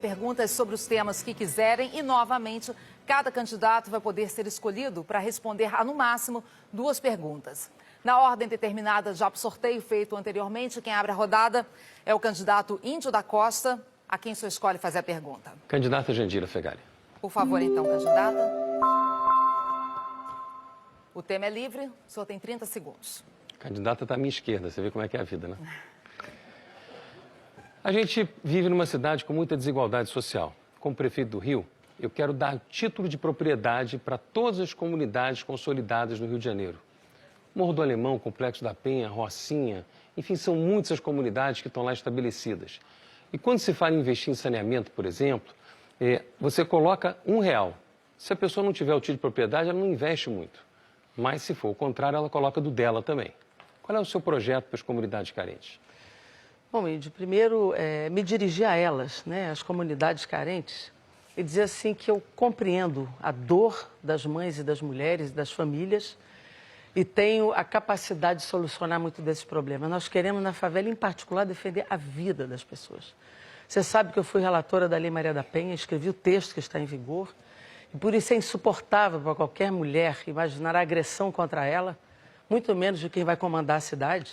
Perguntas sobre os temas que quiserem e, novamente, cada candidato vai poder ser escolhido para responder a, no máximo, 2 perguntas. Na ordem determinada já para o sorteio feito anteriormente, quem abre a rodada é o candidato Índio da Costa, a quem o senhor escolhe fazer a pergunta. Candidata Jandira Fegali. Por favor, então, candidata. O tema é livre, o senhor tem 30 segundos. A candidata está à minha esquerda, você vê como é que é a vida, né? A gente vive numa cidade com muita desigualdade social. Como prefeito do Rio, eu quero dar título de propriedade para todas as comunidades consolidadas no Rio de Janeiro. Morro do Alemão, Complexo da Penha, Rocinha, enfim, são muitas as comunidades que estão lá estabelecidas. E quando se fala em investir em saneamento, por exemplo, você coloca R$1. Se a pessoa não tiver o título de propriedade, ela não investe muito. Mas, se for o contrário, ela coloca do dela também. Qual é o seu projeto para as comunidades carentes? Bom, Índio, primeiro me dirigir a elas, né, as comunidades carentes, e dizer assim que eu compreendo a dor das mães e das mulheres e das famílias e tenho a capacidade de solucionar muito desses problemas. Nós queremos, na favela em particular, defender a vida das pessoas. Você sabe que eu fui relatora da Lei Maria da Penha, escrevi o texto que está em vigor, e por isso é insuportável para qualquer mulher imaginar a agressão contra ela, muito menos de quem vai comandar a cidade.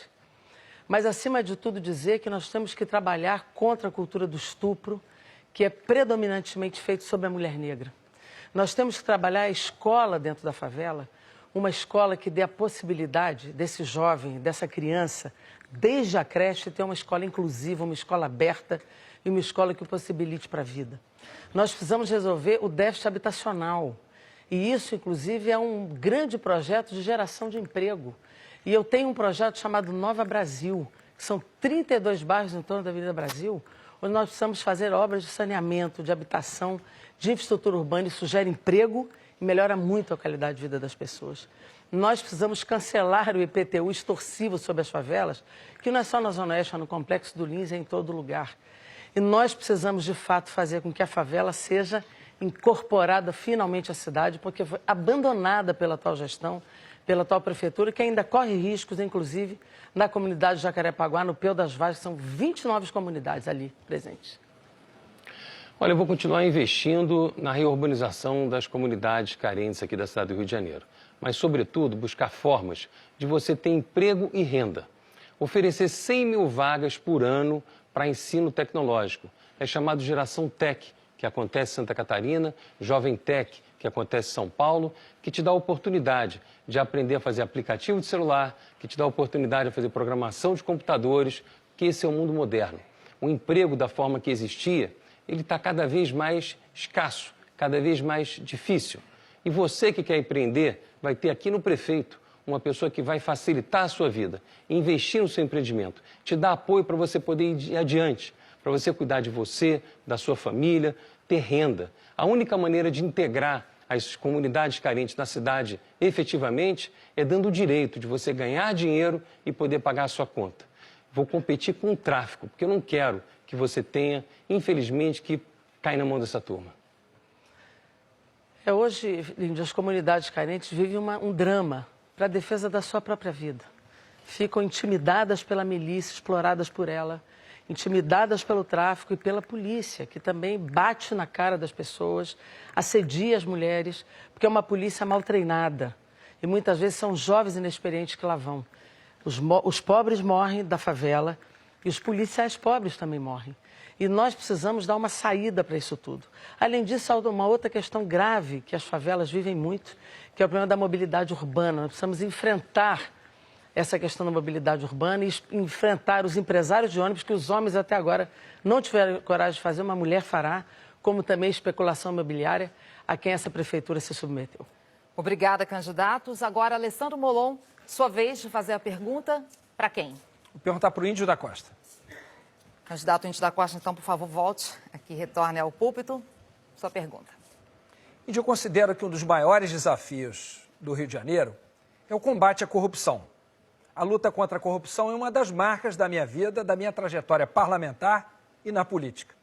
Mas, acima de tudo, dizer que nós temos que trabalhar contra a cultura do estupro, que é predominantemente feito sobre a mulher negra. Nós temos que trabalhar a escola dentro da favela, uma escola que dê a possibilidade desse jovem, dessa criança, desde a creche, ter uma escola inclusiva, uma escola aberta e uma escola que o possibilite para a vida. Nós precisamos resolver o déficit habitacional. E isso, inclusive, é um grande projeto de geração de emprego. E eu tenho um projeto chamado Nova Brasil, que são 32 bairros em torno da Avenida Brasil, onde nós precisamos fazer obras de saneamento, de habitação, de infraestrutura urbana. Isso gera emprego e melhora muito a qualidade de vida das pessoas. Nós precisamos cancelar o IPTU extorsivo sobre as favelas, que não é só na Zona Oeste, é no Complexo do Lins, é em todo lugar. E nós precisamos, de fato, fazer com que a favela seja incorporada finalmente à cidade, porque foi abandonada pela atual gestão, pela atual prefeitura, que ainda corre riscos, inclusive, na comunidade de Jacarepaguá, no Peu das Vagens, são 29 comunidades ali presentes. Olha, eu vou continuar investindo na reurbanização das comunidades carentes aqui da cidade do Rio de Janeiro. Mas, sobretudo, buscar formas de você ter emprego e renda. Oferecer 100 mil vagas por ano para ensino tecnológico. É chamado Geração Tech, que acontece em Santa Catarina, Jovem Tech, que acontece em São Paulo, que te dá a oportunidade de aprender a fazer aplicativo de celular, que te dá a oportunidade de fazer programação de computadores, que esse é o mundo moderno. O emprego da forma que existia, ele está cada vez mais escasso, cada vez mais difícil. E você que quer empreender, vai ter aqui no prefeito uma pessoa que vai facilitar a sua vida, investir no seu empreendimento, te dar apoio para você poder ir adiante, para você cuidar de você, da sua família, ter renda. A única maneira de integrar as comunidades carentes na cidade efetivamente é dando o direito de você ganhar dinheiro e poder pagar a sua conta. Vou competir com o tráfico, porque eu não quero que você tenha, infelizmente, que cair na mão dessa turma. Hoje, Líndia, as comunidades carentes vivem um drama para a defesa da sua própria vida. Ficam intimidadas pela milícia, exploradas por ela, intimidadas pelo tráfico e pela polícia, que também bate na cara das pessoas, assedia as mulheres, porque é uma polícia mal treinada. E muitas vezes são jovens inexperientes que lá vão. Os pobres morrem da favela e os policiais pobres também morrem. E nós precisamos dar uma saída para isso tudo. Além disso, há uma outra questão grave que as favelas vivem muito, que é o problema da mobilidade urbana. Nós precisamos enfrentar essa questão da mobilidade urbana e enfrentar os empresários de ônibus que os homens até agora não tiveram coragem de fazer, uma mulher fará, como também especulação imobiliária, a quem essa prefeitura se submeteu. Obrigada, candidatos. Agora, Alessandro Molon, sua vez de fazer a pergunta. Para quem? Vou perguntar para o Índio da Costa. Candidato Índio da Costa, então, por favor, volte aqui, retorne ao púlpito. Sua pergunta. Índio, eu considero que um dos maiores desafios do Rio de Janeiro é o combate à corrupção. A luta contra a corrupção é uma das marcas da minha vida, da minha trajetória parlamentar e na política.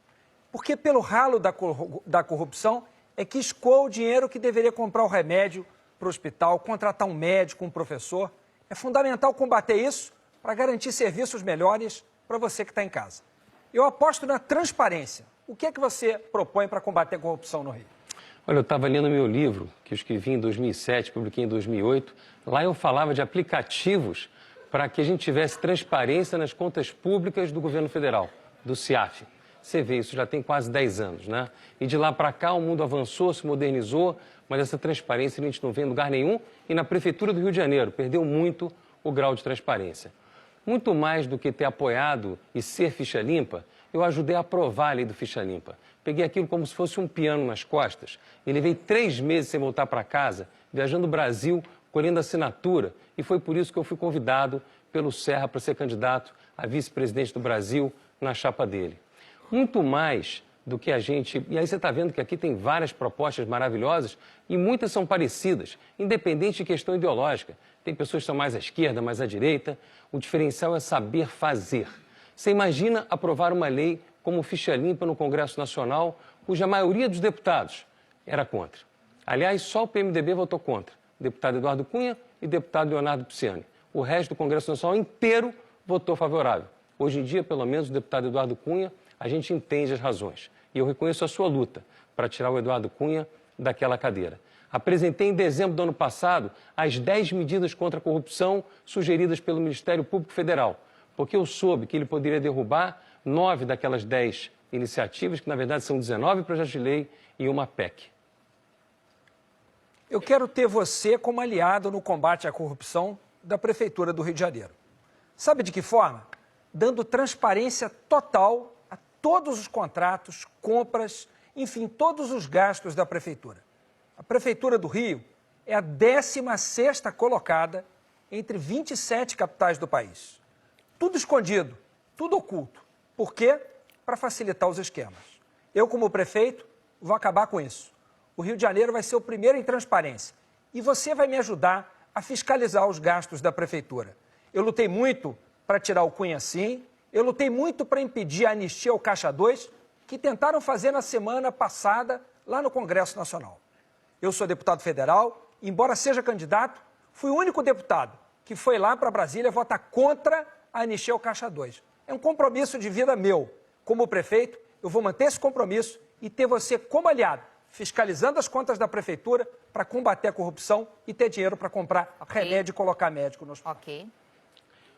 Porque pelo ralo da corrupção é que escoa o dinheiro que deveria comprar o remédio para o hospital, contratar um médico, um professor. É fundamental combater isso para garantir serviços melhores para você que está em casa. Eu aposto na transparência, O que é que você propõe para combater a corrupção no Rio? Olha, eu estava lendo meu livro, que eu escrevi em 2007, publiquei em 2008. Lá eu falava de aplicativos para que a gente tivesse transparência nas contas públicas do governo federal, do CIAF. Você vê, isso já tem quase 10 anos, né? E de lá para cá o mundo avançou, se modernizou, mas essa transparência a gente não vê em lugar nenhum. E na Prefeitura do Rio de Janeiro perdeu muito o grau de transparência. Muito mais do que ter apoiado e ser ficha limpa, eu ajudei a aprovar a lei do ficha limpa. Peguei aquilo como se fosse um piano nas costas e levei 3 meses sem voltar para casa, viajando o Brasil, colhendo assinatura. E foi por isso que eu fui convidado pelo Serra para ser candidato a vice-presidente do Brasil na chapa dele. Muito mais do que a gente... E aí você está vendo que aqui tem várias propostas maravilhosas e muitas são parecidas, independente de questão ideológica. Tem pessoas que são mais à esquerda, mais à direita. O diferencial é saber fazer. Você imagina aprovar uma lei como ficha limpa no Congresso Nacional, cuja maioria dos deputados era contra. Aliás, só o PMDB votou contra. O deputado Eduardo Cunha e o deputado Leonardo Pisciani. O resto do Congresso Nacional inteiro votou favorável. Hoje em dia, pelo menos, o deputado Eduardo Cunha, a gente entende as razões. E eu reconheço a sua luta para tirar o Eduardo Cunha daquela cadeira. Apresentei em dezembro do ano passado as 10 medidas contra a corrupção sugeridas pelo Ministério Público Federal, porque eu soube que ele poderia derrubar 9 daquelas 10 iniciativas, que na verdade são 19 projetos de lei e uma PEC. Eu quero ter você como aliado no combate à corrupção da Prefeitura do Rio de Janeiro. Sabe de que forma? Dando transparência total a todos os contratos, compras, enfim, todos os gastos da Prefeitura. A Prefeitura do Rio é a 16ª colocada entre 27 capitais do país. Tudo escondido, tudo oculto. Por quê? Para facilitar os esquemas. Eu, como prefeito, vou acabar com isso. O Rio de Janeiro vai ser o primeiro em transparência. E você vai me ajudar a fiscalizar os gastos da Prefeitura. Eu lutei muito para tirar o Cunha sim, eu lutei muito para impedir a anistia ao Caixa 2, que tentaram fazer na semana passada lá no Congresso Nacional. Eu sou deputado federal, embora seja candidato, fui o único deputado que foi lá para Brasília votar contra a anistia ao Caixa 2. É um compromisso de vida meu. Como prefeito, eu vou manter esse compromisso e ter você como aliado, fiscalizando as contas da Prefeitura para combater a corrupção e ter dinheiro para comprar remédio e colocar médico no hospital. Ok.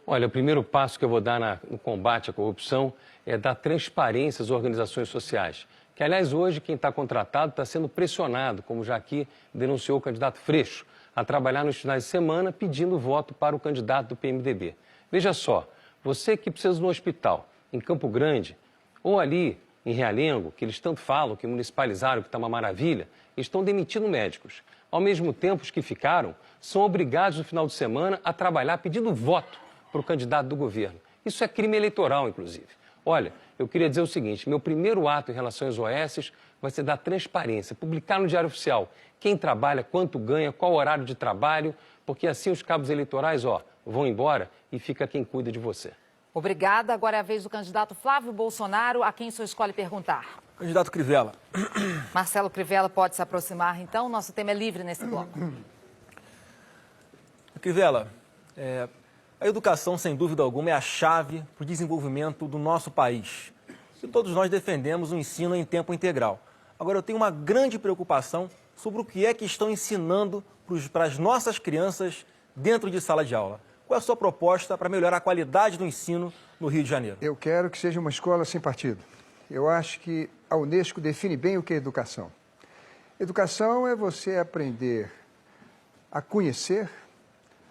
Olha, o primeiro passo que eu vou dar no combate à corrupção é dar transparência às organizações sociais. Que, aliás, hoje quem está contratado está sendo pressionado, como já aqui denunciou o candidato Freixo, a trabalhar nos finais de semana pedindo voto para o candidato do PMDB. Veja só, você que precisa de um hospital em Campo Grande ou ali em Realengo, que eles tanto falam que municipalizaram, que está uma maravilha, estão demitindo médicos. Ao mesmo tempo, os que ficaram são obrigados no final de semana a trabalhar pedindo voto para o candidato do governo. Isso é crime eleitoral, inclusive. Olha, eu queria dizer o seguinte, meu primeiro ato em relação às OS vai ser dar transparência, publicar no Diário Oficial quem trabalha, quanto ganha, qual o horário de trabalho, porque assim os cabos eleitorais, vão embora e fica quem cuida de você. Obrigada. Agora é a vez do candidato Flávio Bolsonaro, a quem o senhor escolhe perguntar. Candidato Crivella. Marcelo Crivella pode se aproximar, então. Nosso tema é livre nesse bloco. Crivella, a educação, sem dúvida alguma, é a chave para o desenvolvimento do nosso país. E todos nós defendemos o ensino em tempo integral. Agora, eu tenho uma grande preocupação sobre o que é que estão ensinando para as nossas crianças dentro de sala de aula. Qual é a sua proposta para melhorar a qualidade do ensino no Rio de Janeiro? Eu quero que seja uma escola sem partido. Eu acho que a Unesco define bem o que é educação. Educação é você aprender a conhecer,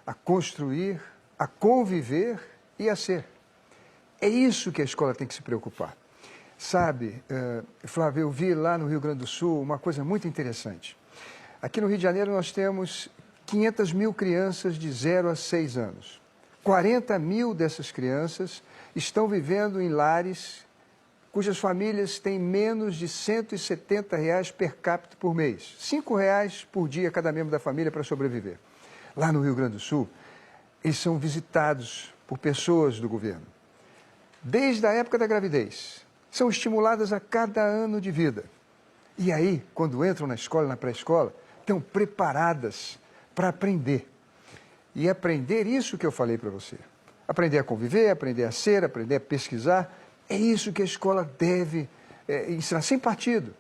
a construir, a conviver e a ser. É isso que a escola tem que se preocupar. Sabe, Flávio, eu vi lá no Rio Grande do Sul uma coisa muito interessante. Aqui no Rio de Janeiro nós temos 500 mil crianças de 0 a 6 anos. 40 mil dessas crianças estão vivendo em lares cujas famílias têm menos de R$ 170 per capita por mês. R$ 5 por dia cada membro da família para sobreviver. Lá no Rio Grande do Sul, eles são visitados por pessoas do governo. Desde a época da gravidez, são estimuladas a cada ano de vida. E aí, quando entram na escola, na pré-escola, estão preparadas para aprender. E aprender isso que eu falei para você. Aprender a conviver, aprender a ser, aprender a pesquisar. É isso que a escola deve ensinar sem partido,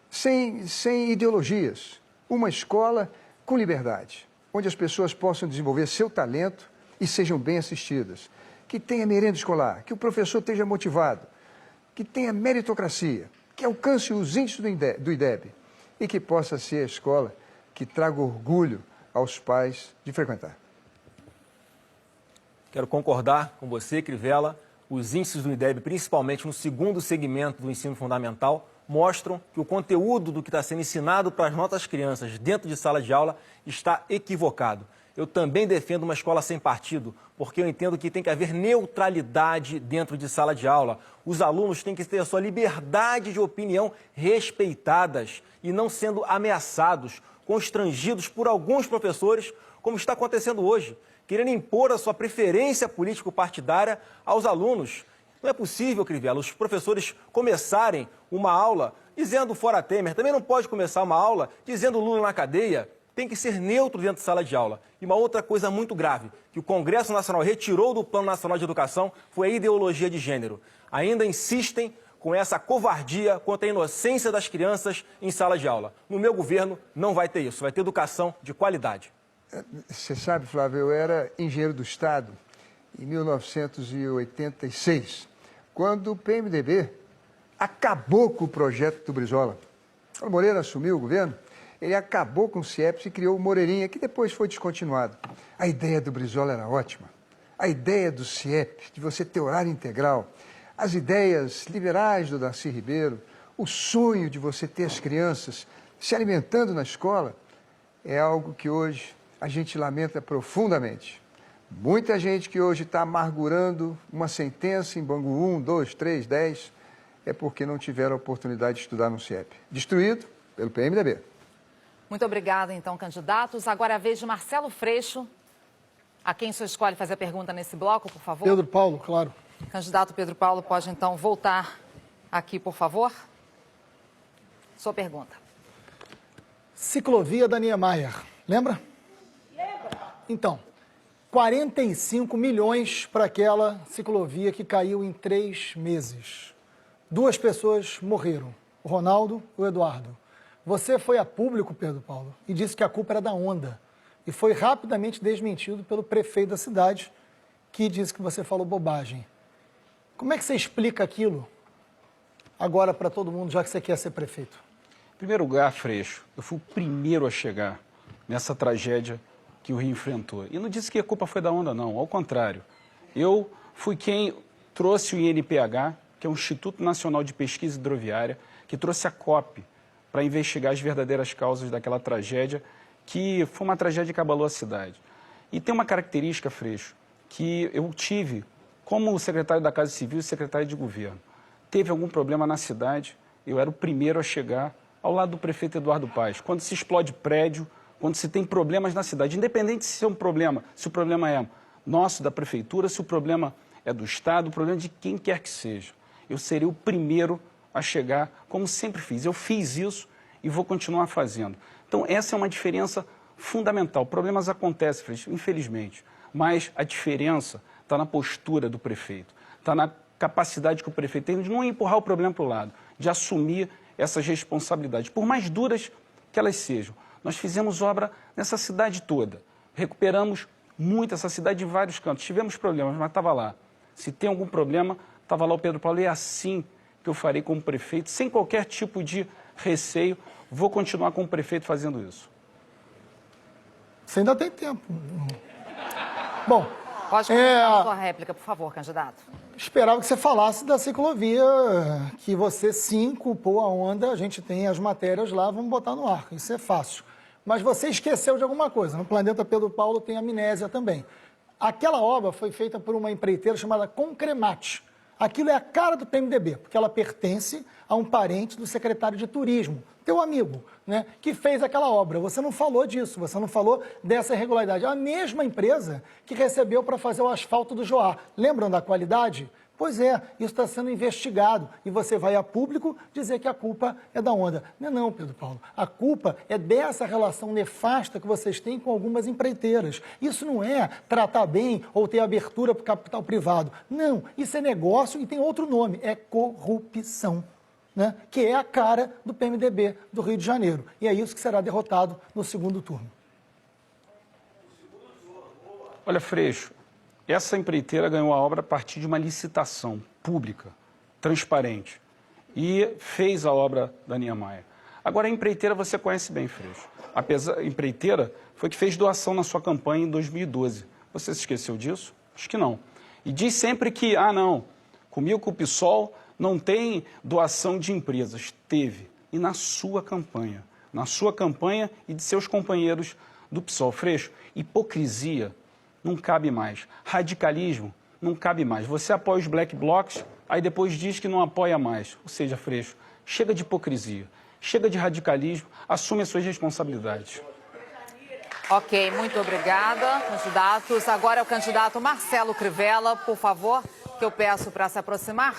sem ideologias. Uma escola com liberdade, onde as pessoas possam desenvolver seu talento e sejam bem assistidas. Que tenha merenda escolar, que o professor esteja motivado, que tenha meritocracia, que alcance os índices do IDEB e que possa ser a escola que traga orgulho aos pais de frequentar. Quero concordar com você, Crivella. Os índices do IDEB, principalmente no segundo segmento do ensino fundamental, mostram que o conteúdo do que está sendo ensinado para as nossas crianças dentro de sala de aula está equivocado. Eu também defendo uma escola sem partido, porque eu entendo que tem que haver neutralidade dentro de sala de aula. Os alunos têm que ter a sua liberdade de opinião respeitadas e não sendo ameaçados, constrangidos por alguns professores, como está acontecendo hoje, querendo impor a sua preferência político-partidária aos alunos. Não é possível, Crivella, os professores começarem uma aula dizendo fora Temer. Também não pode começar uma aula dizendo Lula na cadeia. Tem que ser neutro dentro de sala de aula. E uma outra coisa muito grave, que o Congresso Nacional retirou do Plano Nacional de Educação, foi a ideologia de gênero. Ainda insistem com essa covardia contra a inocência das crianças em sala de aula. No meu governo não vai ter isso, vai ter educação de qualidade. Você sabe, Flávio, eu era engenheiro do Estado em 1986, quando o PMDB acabou com o projeto do Brizola. Quando o Moreira assumiu o governo, ele acabou com o CIEPS e criou o Moreirinha, que depois foi descontinuado. A ideia do Brizola era ótima. A ideia do CIEP, de você ter horário integral, as ideias liberais do Darcy Ribeiro, o sonho de você ter as crianças se alimentando na escola, é algo que hoje a gente lamenta profundamente. Muita gente que hoje está amargurando uma sentença em Bangu 1, 2, 3, 10, é porque não tiveram a oportunidade de estudar no CIEP. Destruído pelo PMDB. Muito obrigada, então, candidatos. Agora é a vez de Marcelo Freixo. A quem o senhor escolhe fazer a pergunta nesse bloco, por favor? Pedro Paulo, claro. Candidato Pedro Paulo, pode então voltar aqui, por favor. Sua pergunta. Ciclovia da Niemeyer, lembra? Lembra. Então, 45 milhões para aquela ciclovia que caiu em 3 meses. 2 pessoas morreram, o Ronaldo e o Eduardo. Você foi a público, Pedro Paulo, e disse que a culpa era da Onda. E foi rapidamente desmentido pelo prefeito da cidade, que disse que você falou bobagem. Como é que você explica aquilo agora para todo mundo, já que você quer ser prefeito? Em primeiro lugar, Freixo, eu fui o primeiro a chegar nessa tragédia que o Rio enfrentou. E não disse que a culpa foi da Onda, não. Ao contrário. Eu fui quem trouxe o INPH, que é o Instituto Nacional de Pesquisa Hidroviária, que trouxe a COP para investigar as verdadeiras causas daquela tragédia, que foi uma tragédia que abalou a cidade. E tem uma característica, Freixo, que eu tive como secretário da Casa Civil e secretário de governo. Teve algum problema na cidade, eu era o primeiro a chegar ao lado do prefeito Eduardo Paes. Quando se explode prédio, quando se tem problemas na cidade, independente se é um problema, se o problema é nosso, da prefeitura, se o problema é do Estado, o problema é de quem quer que seja. Eu serei o primeiro a chegar, como sempre fiz. Eu fiz isso e vou continuar fazendo. Então, essa é uma diferença fundamental. Problemas acontecem, infelizmente, mas a diferença está na postura do prefeito, está na capacidade que o prefeito tem de não empurrar o problema para o lado, de assumir essas responsabilidades, por mais duras que elas sejam. Nós fizemos obra nessa cidade toda, recuperamos muito essa cidade em vários cantos. Tivemos problemas, mas estava lá. Se tem algum problema, estava lá o Pedro Paulo, e é assim que eu farei como prefeito, sem qualquer tipo de receio, vou continuar como prefeito fazendo isso. Você ainda tem tempo. Bom, Pode continuar a sua réplica, por favor, candidato. esperava que você falasse da ciclovia, que você sim culpou a Onda, a gente tem as matérias lá, vamos botar no ar, isso é fácil. Mas você esqueceu de alguma coisa, no Planeta Pedro Paulo tem amnésia também. Aquela obra foi feita por uma empreiteira chamada Concremate. Aquilo é a cara do PMDB, porque ela pertence a um parente do secretário de Turismo, teu amigo, né, que fez aquela obra. Você não falou disso, você não falou dessa irregularidade. A mesma empresa que recebeu para fazer o asfalto do Joá. Lembram da qualidade? Pois é, isso está sendo investigado e você vai a público dizer que a culpa é da Onda. Não é não, Pedro Paulo. A culpa é dessa relação nefasta que vocês têm com algumas empreiteiras. Isso não é tratar bem ou ter abertura para o capital privado. Não, isso é negócio e tem outro nome, é corrupção. né, que é a cara do PMDB do Rio de Janeiro. E é isso que será derrotado no segundo turno. Olha, Freixo, essa empreiteira ganhou a obra a partir de uma licitação pública, transparente, e fez a obra da Niemeyer. Agora, a empreiteira você conhece bem, Freixo. A empreiteira foi que fez doação na sua campanha em 2012. Você se esqueceu disso? Acho que não. E diz sempre que, não, comigo com o PSOL não tem doação de empresas. Teve. E na sua campanha e de seus companheiros do PSOL. Freixo, hipocrisia não cabe mais. Radicalismo não cabe mais. Você apoia os black blocs, aí depois diz que não apoia mais. Ou seja, Freixo, chega de hipocrisia, chega de radicalismo, assume as suas responsabilidades. Ok, muito obrigada, candidatos. Agora é o candidato Marcelo Crivella, por favor, que eu peço para se aproximar.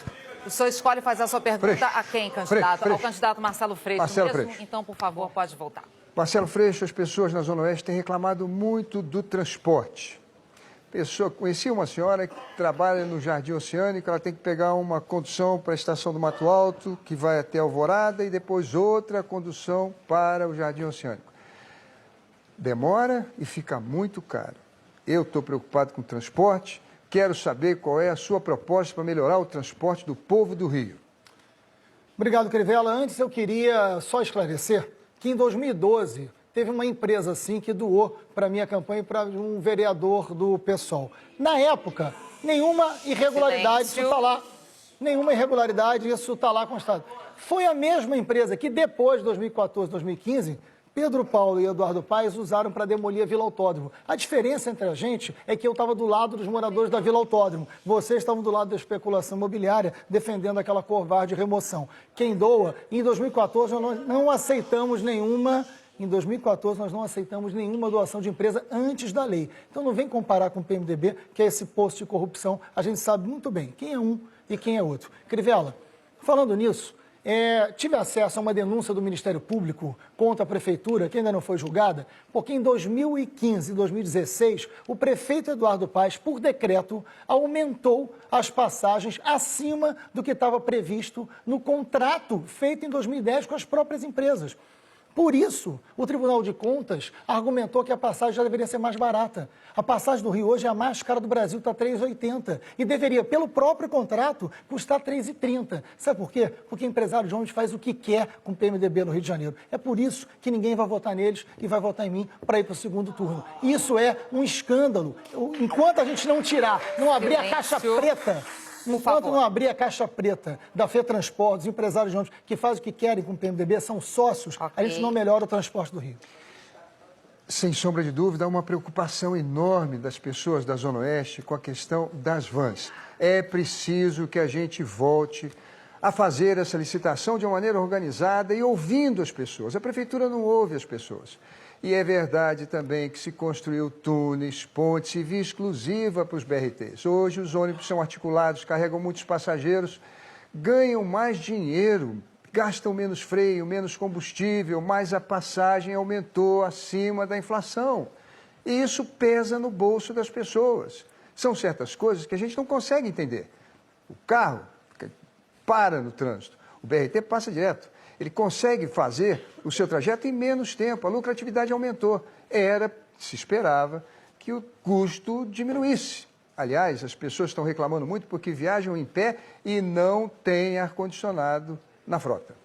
O senhor escolhe fazer a sua pergunta a quem, candidato? Freixo. Ao candidato Marcelo Freixo Marcelo mesmo? Freixo. Então, por favor, pode voltar. Marcelo Freixo, as pessoas na Zona Oeste têm reclamado muito do transporte. Conheci uma senhora que trabalha no Jardim Oceânico, ela tem que pegar uma condução para a Estação do Mato Alto, que vai até Alvorada, e depois outra condução para o Jardim Oceânico. Demora e fica muito caro. Eu estou preocupado com o transporte, quero saber qual é a sua proposta para melhorar o transporte do povo do Rio. Obrigado, Crivella. Antes eu queria só esclarecer que em 2012 teve uma empresa assim que doou para a minha campanha para um vereador do PSOL. Na época, nenhuma irregularidade, isso está lá. Nenhuma irregularidade, isso está lá constado. Foi a mesma empresa que depois de 2014, 2015, Pedro Paulo e Eduardo Paes usaram para demolir a Vila Autódromo. A diferença entre a gente é que eu estava do lado dos moradores da Vila Autódromo. Vocês estavam do lado da especulação imobiliária, defendendo aquela covarde remoção. Quem doa, em 2014 nós não aceitamos nenhuma... Em 2014, nós não aceitamos nenhuma doação de empresa antes da lei. Então, não vem comparar com o PMDB, que é esse posto de corrupção. A gente sabe muito bem quem é um e quem é outro. Crivella, falando nisso, tive acesso a uma denúncia do Ministério Público contra a Prefeitura, que ainda não foi julgada, porque em 2015 e 2016, o prefeito Eduardo Paes, por decreto, aumentou as passagens acima do que estava previsto no contrato feito em 2010 com as próprias empresas. Por isso, o Tribunal de Contas argumentou que a passagem já deveria ser mais barata. A passagem do Rio hoje é a mais cara do Brasil, está R$ 3,80. E deveria, pelo próprio contrato, custar R$ 3,30. Sabe por quê? Porque o empresário de ônibus faz o que quer com o PMDB no Rio de Janeiro. É por isso que ninguém vai votar neles e vai votar em mim para ir para o segundo turno. Isso é um escândalo. Enquanto a gente não tirar, não abrir a caixa preta... Enquanto não abrir a caixa preta da FETransport, os empresários de ônibus que fazem o que querem com o PMDB, são sócios, a gente não melhora o transporte do Rio. Sem sombra de dúvida, há uma preocupação enorme das pessoas da Zona Oeste com a questão das vans. É preciso que a gente volte a fazer essa licitação de uma maneira organizada e ouvindo as pessoas. A Prefeitura não ouve as pessoas. E é verdade também que se construiu túneis, pontes e via exclusiva para os BRTs. Hoje os ônibus são articulados, carregam muitos passageiros, ganham mais dinheiro, gastam menos freio, menos combustível, mas a passagem aumentou acima da inflação. E isso pesa no bolso das pessoas. São certas coisas que a gente não consegue entender. O carro para no trânsito, o BRT passa direto. Ele consegue fazer o seu trajeto em menos tempo, a lucratividade aumentou. Se esperava que o custo diminuísse. Aliás, as pessoas estão reclamando muito porque viajam em pé e não têm ar-condicionado na frota.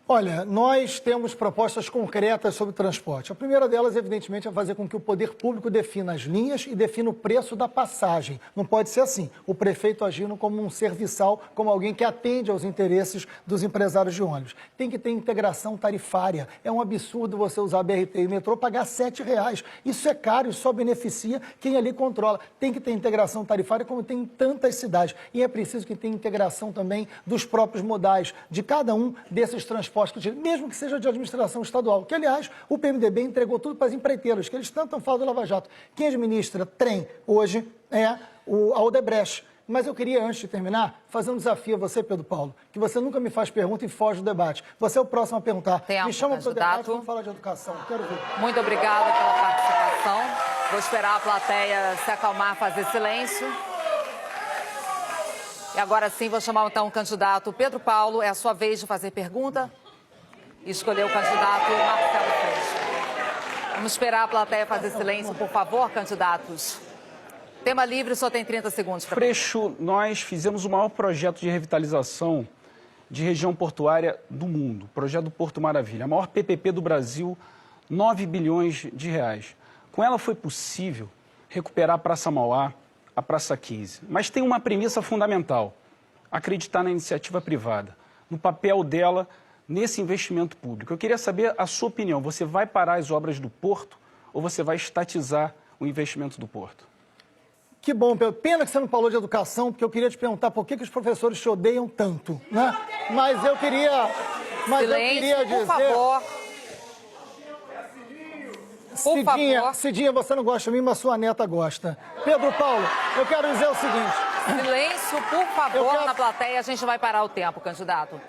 Olha, nós temos propostas concretas sobre transporte. A primeira delas, evidentemente, é fazer com que o poder público defina as linhas e defina o preço da passagem. Não pode ser assim, o prefeito agindo como um serviçal, como alguém que atende aos interesses dos empresários de ônibus. Tem que ter integração tarifária. É um absurdo você usar BRT e metrô, pagar R$ 7,00. Isso é caro e só beneficia quem ali controla. Tem que ter integração tarifária como tem em tantas cidades. E é preciso que tenha integração também dos próprios modais, de cada um desses transportes, mesmo que seja de administração estadual, que, aliás, o PMDB entregou tudo para as empreiteiras, que eles tanto falam do Lava Jato. Quem administra trem hoje é a Odebrecht. Mas eu queria, antes de terminar, fazer um desafio a você, Pedro Paulo, que você nunca me faz pergunta e foge do debate. Você é o próximo a perguntar. Me chama para o debate, vamos falar de educação. Quero ver. Muito obrigada pela participação. Vou esperar a plateia se acalmar, fazer silêncio. E agora sim, vou chamar então o candidato Pedro Paulo. É a sua vez de fazer pergunta. Escolher o candidato Marcelo Freixo. Vamos esperar a plateia fazer silêncio, por favor, candidatos. Tema livre, só tem 30 segundos. Freixo, nós fizemos o maior projeto de revitalização de região portuária do mundo, o projeto do Porto Maravilha, a maior PPP do Brasil, 9 bilhões de reais. Com ela foi possível recuperar a Praça Mauá, a Praça 15. Mas tem uma premissa fundamental, acreditar na iniciativa privada, no papel dela nesse investimento público. Eu queria saber a sua opinião, você vai parar as obras do Porto ou você vai estatizar o investimento do Porto? Que bom, Pedro. Pena que você não falou de educação, porque eu queria te perguntar por que os professores te odeiam tanto, né? Mas eu queria Silêncio, dizer... por favor. Cidinha, você não gosta de mim, mas sua neta gosta. Pedro Paulo, eu quero dizer o seguinte... Silêncio, por favor, na plateia. A gente vai parar o tempo, candidato.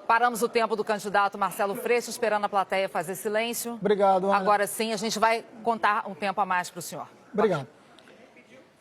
Paramos o tempo do candidato Marcelo Freixo, esperando a plateia fazer silêncio. Obrigado, Ana. Agora sim, a gente vai contar um tempo a mais para o senhor. Obrigado.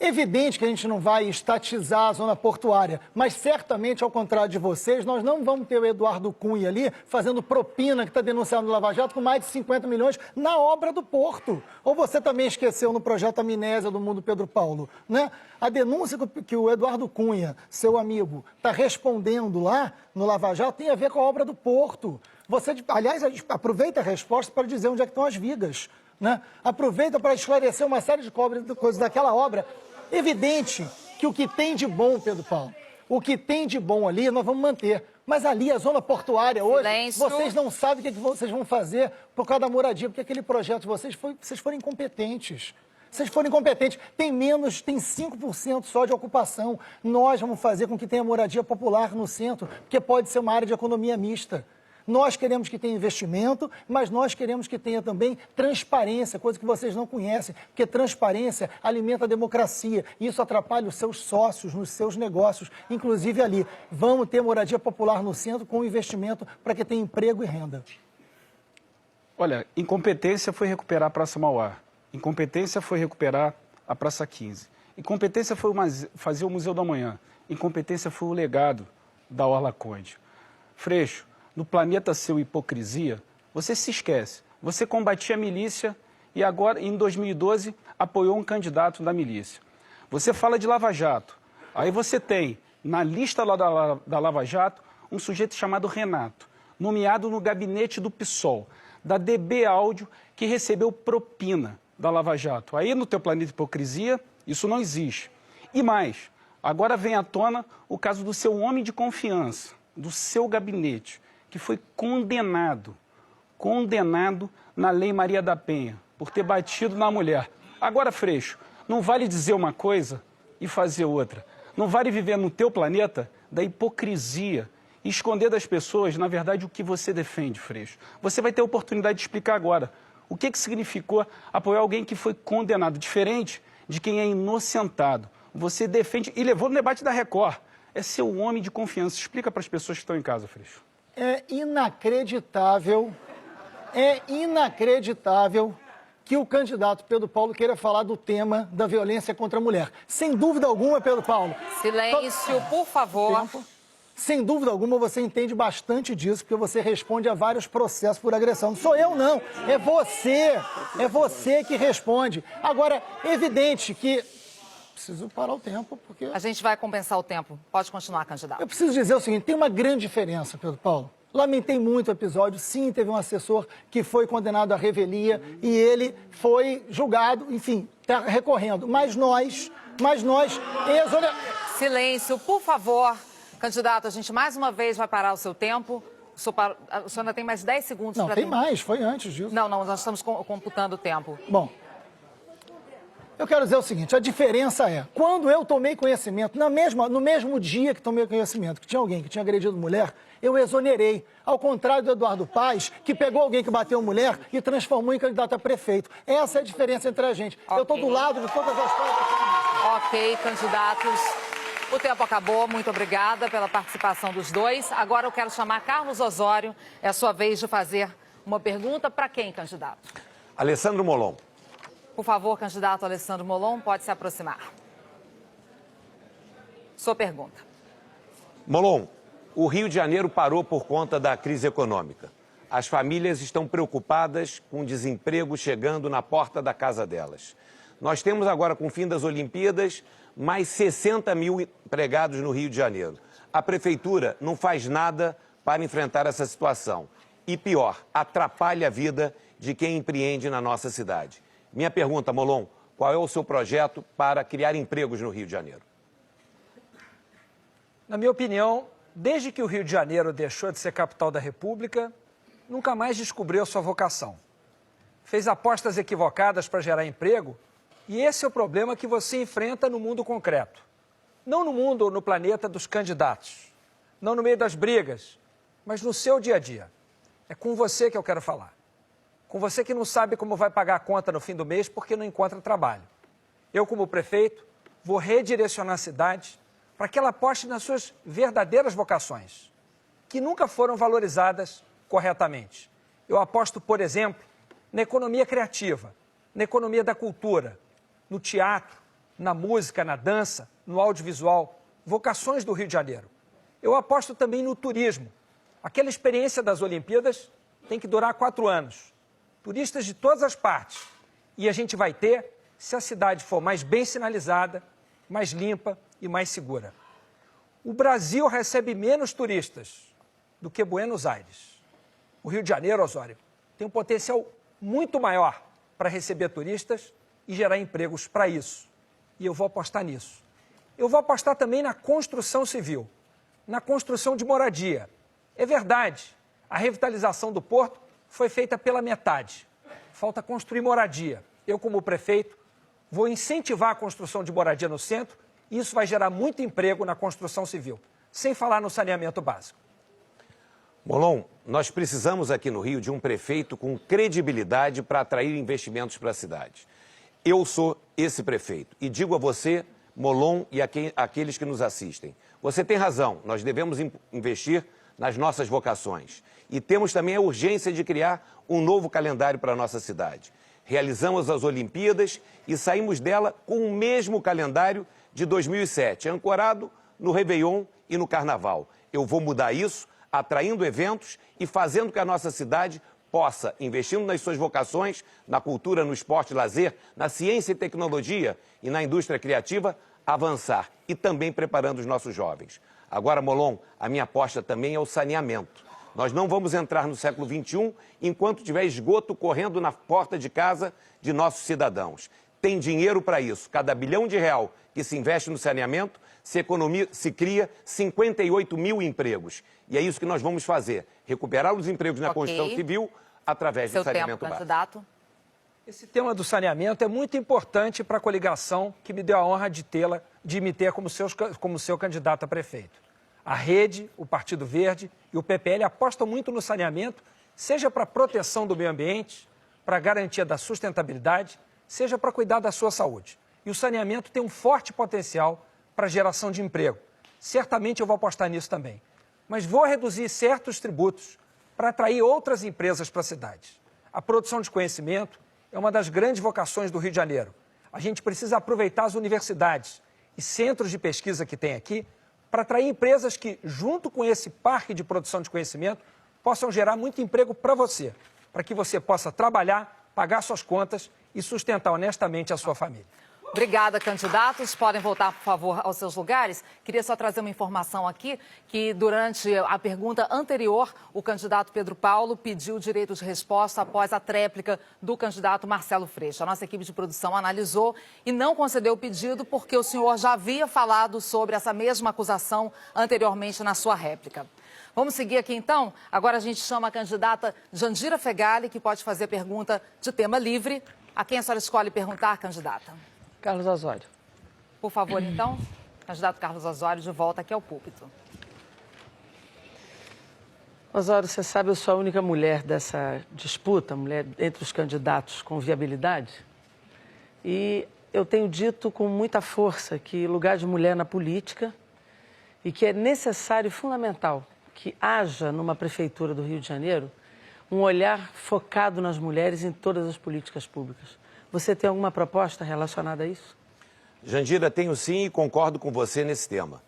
Evidente que a gente não vai estatizar a zona portuária, mas certamente, ao contrário de vocês, nós não vamos ter o Eduardo Cunha ali fazendo propina, que está denunciando o Lava Jato, com mais de 50 milhões na obra do Porto. Ou você também esqueceu no projeto Amnésia do Mundo Pedro Paulo, né? A denúncia que o Eduardo Cunha, seu amigo, está respondendo lá no Lava Jato tem a ver com a obra do Porto. Você, aliás, aproveita a resposta para dizer onde é que estão as vigas, né? Aproveita para esclarecer uma série de coisas daquela obra. Evidente que o que tem de bom, Pedro Paulo, o que tem de bom ali nós vamos manter. Mas ali, a zona portuária hoje, Silêncio. vocês não sabem o que vocês vão fazer por causa da moradia, porque aquele projeto de vocês foram incompetentes. Vocês foram incompetentes. Tem 5% só de ocupação. Nós vamos fazer com que tenha moradia popular no centro, porque pode ser uma área de economia mista. Nós queremos que tenha investimento, mas nós queremos que tenha também transparência, coisa que vocês não conhecem, porque transparência alimenta a democracia e isso atrapalha os seus sócios nos seus negócios, inclusive ali. Vamos ter moradia popular no centro com investimento para que tenha emprego e renda. Olha, incompetência foi recuperar a Praça Mauá, incompetência foi recuperar a Praça 15, incompetência foi fazer o Museu do Amanhã, incompetência foi o legado da Orla Conde. Freixo, no planeta seu hipocrisia, você se esquece. Você combatia a milícia e agora, em 2012, apoiou um candidato da milícia. Você fala de Lava Jato. Aí você tem, na lista lá da Lava Jato, um sujeito chamado Renato, nomeado no gabinete do PSOL, da DB Áudio, que recebeu propina da Lava Jato. Aí, no teu planeta hipocrisia, isso não existe. E mais, agora vem à tona o caso do seu homem de confiança, do seu gabinete, que foi condenado na Lei Maria da Penha, por ter batido na mulher. Agora, Freixo, não vale dizer uma coisa e fazer outra. Não vale viver no teu planeta da hipocrisia e esconder das pessoas, na verdade, o que você defende, Freixo. Você vai ter a oportunidade de explicar agora o que significou apoiar alguém que foi condenado, diferente de quem é inocentado. Você defende e levou no debate da Record. É seu homem de confiança. Explica para as pessoas que estão em casa, Freixo. É inacreditável que o candidato Pedro Paulo queira falar do tema da violência contra a mulher. Sem dúvida alguma, Pedro Paulo. Silêncio, por favor. Sem dúvida alguma, você entende bastante disso, porque você responde a vários processos por agressão. Não sou eu, não. É você que responde. Agora, é evidente que... Preciso parar o tempo, porque... A gente vai compensar o tempo. Pode continuar, candidato. Eu preciso dizer o seguinte, tem uma grande diferença, Pedro Paulo. Lamentei muito o episódio. Sim, teve um assessor que foi condenado à revelia e ele foi julgado, enfim, está recorrendo. Mas nós... Silêncio, por favor. Candidato, a gente mais uma vez vai parar o seu tempo. O senhor ainda tem mais 10 segundos para... Não, tem mais. Foi antes disso. Não, nós estamos computando o tempo. Bom... Eu quero dizer o seguinte, a diferença é, quando eu tomei conhecimento, no mesmo dia que tomei conhecimento que tinha alguém que tinha agredido mulher, eu exonerei. Ao contrário do Eduardo Paes, que pegou alguém que bateu mulher e transformou em candidato a prefeito. Essa é a diferença entre a gente. Okay. Eu estou do lado de todas as partes. Ok, candidatos. O tempo acabou. Muito obrigada pela participação dos dois. Agora eu quero chamar Carlos Osório. É a sua vez de fazer uma pergunta. Para quem, candidato? Alessandro Molon. Por favor, candidato Alessandro Molon, pode se aproximar. Sua pergunta. Molon, o Rio de Janeiro parou por conta da crise econômica. As famílias estão preocupadas com o desemprego chegando na porta da casa delas. Nós temos agora, com o fim das Olimpíadas, mais 60 mil empregados no Rio de Janeiro. A prefeitura não faz nada para enfrentar essa situação. E pior, atrapalha a vida de quem empreende na nossa cidade. Minha pergunta, Molon, qual é o seu projeto para criar empregos no Rio de Janeiro? Na minha opinião, desde que o Rio de Janeiro deixou de ser capital da República, nunca mais descobriu sua vocação. Fez apostas equivocadas para gerar emprego e esse é o problema que você enfrenta no mundo concreto. Não no mundo ou no planeta dos candidatos, não no meio das brigas, mas no seu dia a dia. É com você que eu quero falar. Com você que não sabe como vai pagar a conta no fim do mês porque não encontra trabalho. Eu, como prefeito, vou redirecionar a cidade para que ela aposte nas suas verdadeiras vocações, que nunca foram valorizadas corretamente. Eu aposto, por exemplo, na economia criativa, na economia da cultura, no teatro, na música, na dança, no audiovisual, vocações do Rio de Janeiro. Eu aposto também no turismo. Aquela experiência das Olimpíadas tem que durar 4 anos. Turistas de todas as partes. E a gente vai ter se a cidade for mais bem sinalizada, mais limpa e mais segura. O Brasil recebe menos turistas do que Buenos Aires. O Rio de Janeiro, Osório, tem um potencial muito maior para receber turistas e gerar empregos para isso. E eu vou apostar nisso. Eu vou apostar também na construção civil, na construção de moradia. É verdade, a revitalização do porto foi feita pela metade. Falta construir moradia. Eu, como prefeito, vou incentivar a construção de moradia no centro e isso vai gerar muito emprego na construção civil, sem falar no saneamento básico. Molon, nós precisamos aqui no Rio de um prefeito com credibilidade para atrair investimentos para a cidade. Eu sou esse prefeito e digo a você, Molon e aqueles que nos assistem, você tem razão, nós devemos investir nas nossas vocações. E temos também a urgência de criar um novo calendário para a nossa cidade. Realizamos as Olimpíadas e saímos dela com o mesmo calendário de 2007, ancorado no Réveillon e no Carnaval. Eu vou mudar isso, atraindo eventos e fazendo que a nossa cidade possa, investindo nas suas vocações, na cultura, no esporte e lazer, na ciência e tecnologia e na indústria criativa, avançar e também preparando os nossos jovens. Agora, Molon, a minha aposta também é o saneamento. Nós não vamos entrar no século XXI enquanto tiver esgoto correndo na porta de casa de nossos cidadãos. Tem dinheiro para isso. Cada bilhão de real que se investe no saneamento, se cria 58 mil empregos. E é isso que nós vamos fazer. Recuperar os empregos na construção civil através do saneamento básico. Candidato. Esse tema do saneamento é muito importante para a coligação que me deu a honra de me ter como seu candidato a prefeito. A Rede, o Partido Verde e o PPL apostam muito no saneamento, seja para a proteção do meio ambiente, para a garantia da sustentabilidade, seja para cuidar da sua saúde. E o saneamento tem um forte potencial para a geração de emprego. Certamente eu vou apostar nisso também. Mas vou reduzir certos tributos para atrair outras empresas para a cidade. A produção de conhecimento é uma das grandes vocações do Rio de Janeiro. A gente precisa aproveitar as universidades e centros de pesquisa que tem aqui para atrair empresas que, junto com esse parque de produção de conhecimento, possam gerar muito emprego para você, para que você possa trabalhar, pagar suas contas e sustentar honestamente a sua família. Obrigada, candidatos. Podem voltar, por favor, aos seus lugares. Queria só trazer uma informação aqui, que durante a pergunta anterior, o candidato Pedro Paulo pediu direito de resposta após a tréplica do candidato Marcelo Freixo. A nossa equipe de produção analisou e não concedeu o pedido porque o senhor já havia falado sobre essa mesma acusação anteriormente na sua réplica. Vamos seguir aqui, então? Agora a gente chama a candidata Jandira Fegali, que pode fazer pergunta de tema livre. A quem a senhora escolhe perguntar, candidata? Carlos Osório. Por favor, então, candidato Carlos Osório, de volta aqui ao púlpito. Osório, você sabe, eu sou a única mulher dessa disputa, mulher entre os candidatos com viabilidade. E eu tenho dito com muita força que lugar de mulher na política e que é necessário e fundamental que haja numa prefeitura do Rio de Janeiro um olhar focado nas mulheres em todas as políticas públicas. Você tem alguma proposta relacionada a isso? Jandira, tenho sim e concordo com você nesse tema.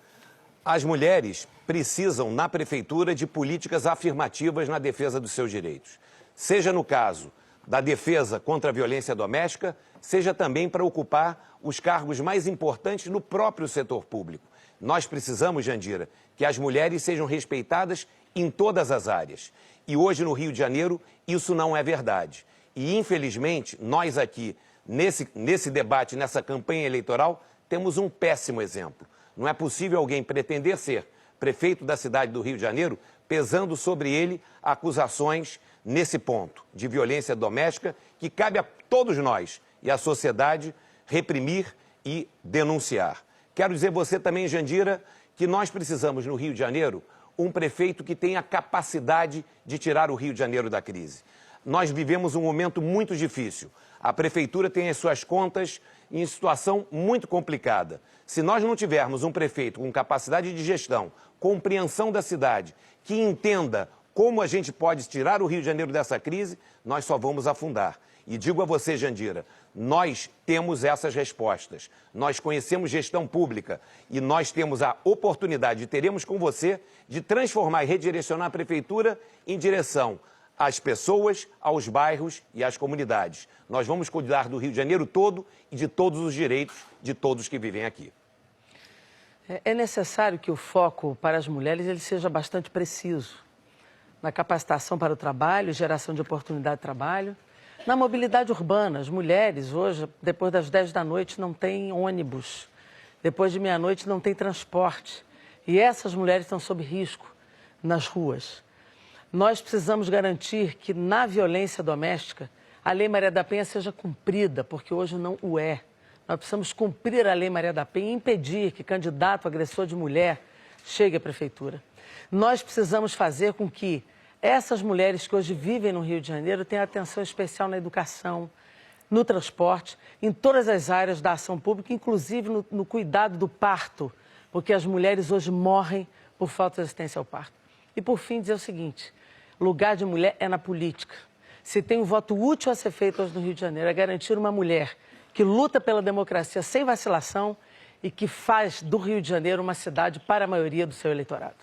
As mulheres precisam, na prefeitura, de políticas afirmativas na defesa dos seus direitos. Seja no caso da defesa contra a violência doméstica, seja também para ocupar os cargos mais importantes no próprio setor público. Nós precisamos, Jandira, que as mulheres sejam respeitadas em todas as áreas. E hoje, no Rio de Janeiro, isso não é verdade. E, infelizmente, nós aqui, nesse debate, nessa campanha eleitoral, temos um péssimo exemplo. Não é possível alguém pretender ser prefeito da cidade do Rio de Janeiro, pesando sobre ele acusações nesse ponto de violência doméstica, que cabe a todos nós e à sociedade reprimir e denunciar. Quero dizer você também, Jandira, que nós precisamos no Rio de Janeiro um prefeito que tenha capacidade de tirar o Rio de Janeiro da crise. Nós vivemos um momento muito difícil. A prefeitura tem as suas contas em situação muito complicada. Se nós não tivermos um prefeito com capacidade de gestão, compreensão da cidade, que entenda como a gente pode tirar o Rio de Janeiro dessa crise, nós só vamos afundar. E digo a você, Jandira, nós temos essas respostas. Nós conhecemos gestão pública e nós temos a oportunidade, e teremos com você, de transformar e redirecionar a prefeitura em direção às pessoas, aos bairros e às comunidades. Nós vamos cuidar do Rio de Janeiro todo e de todos os direitos de todos que vivem aqui. É necessário que o foco para as mulheres ele seja bastante preciso. Na capacitação para o trabalho, geração de oportunidade de trabalho. Na mobilidade urbana, as mulheres hoje, depois das 10 da noite, não têm ônibus. Depois de meia-noite, não tem transporte. E essas mulheres estão sob risco nas ruas. Nós precisamos garantir que na violência doméstica a Lei Maria da Penha seja cumprida, porque hoje não o é. Nós precisamos cumprir a Lei Maria da Penha e impedir que candidato agressor de mulher chegue à prefeitura. Nós precisamos fazer com que essas mulheres que hoje vivem no Rio de Janeiro tenham atenção especial na educação, no transporte, em todas as áreas da ação pública, inclusive no cuidado do parto, porque as mulheres hoje morrem por falta de assistência ao parto. E, por fim, dizer o seguinte, lugar de mulher é na política. Se tem um voto útil a ser feito hoje no Rio de Janeiro, é garantir uma mulher que luta pela democracia sem vacilação e que faz do Rio de Janeiro uma cidade para a maioria do seu eleitorado.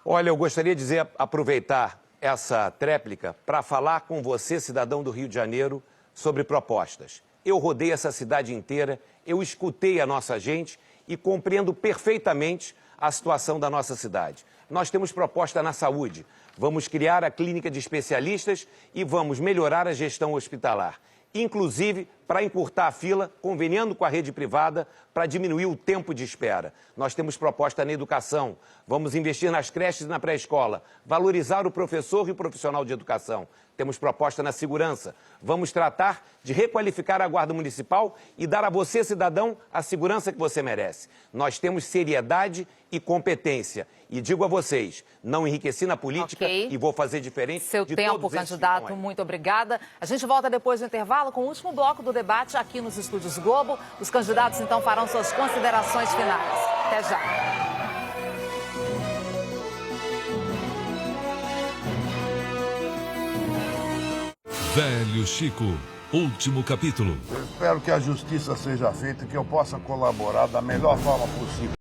Olha, eu gostaria de aproveitar essa tréplica para falar com você, cidadão do Rio de Janeiro, sobre propostas. Eu rodei essa cidade inteira, eu escutei a nossa gente e compreendo perfeitamente a situação da nossa cidade. Nós temos proposta na saúde. Vamos criar a clínica de especialistas e vamos melhorar a gestão hospitalar. Inclusive para encurtar a fila, conveniando com a rede privada para diminuir o tempo de espera. Nós temos proposta na educação, vamos investir nas creches e na pré-escola, valorizar o professor e o profissional de educação. Temos proposta na segurança, vamos tratar de requalificar a Guarda Municipal e dar a você, cidadão, a segurança que você merece. Nós temos seriedade e competência. E digo a vocês, não enriqueci na política e vou fazer diferente Seu de tempo, todos esses candidato, que estão aí. muito obrigada. A gente volta depois do intervalo com o último bloco do debate aqui nos estúdios Globo. Os candidatos, então, farão suas considerações finais. Até já. Velho Chico, último capítulo. Eu espero que a justiça seja feita e que eu possa colaborar da melhor forma possível.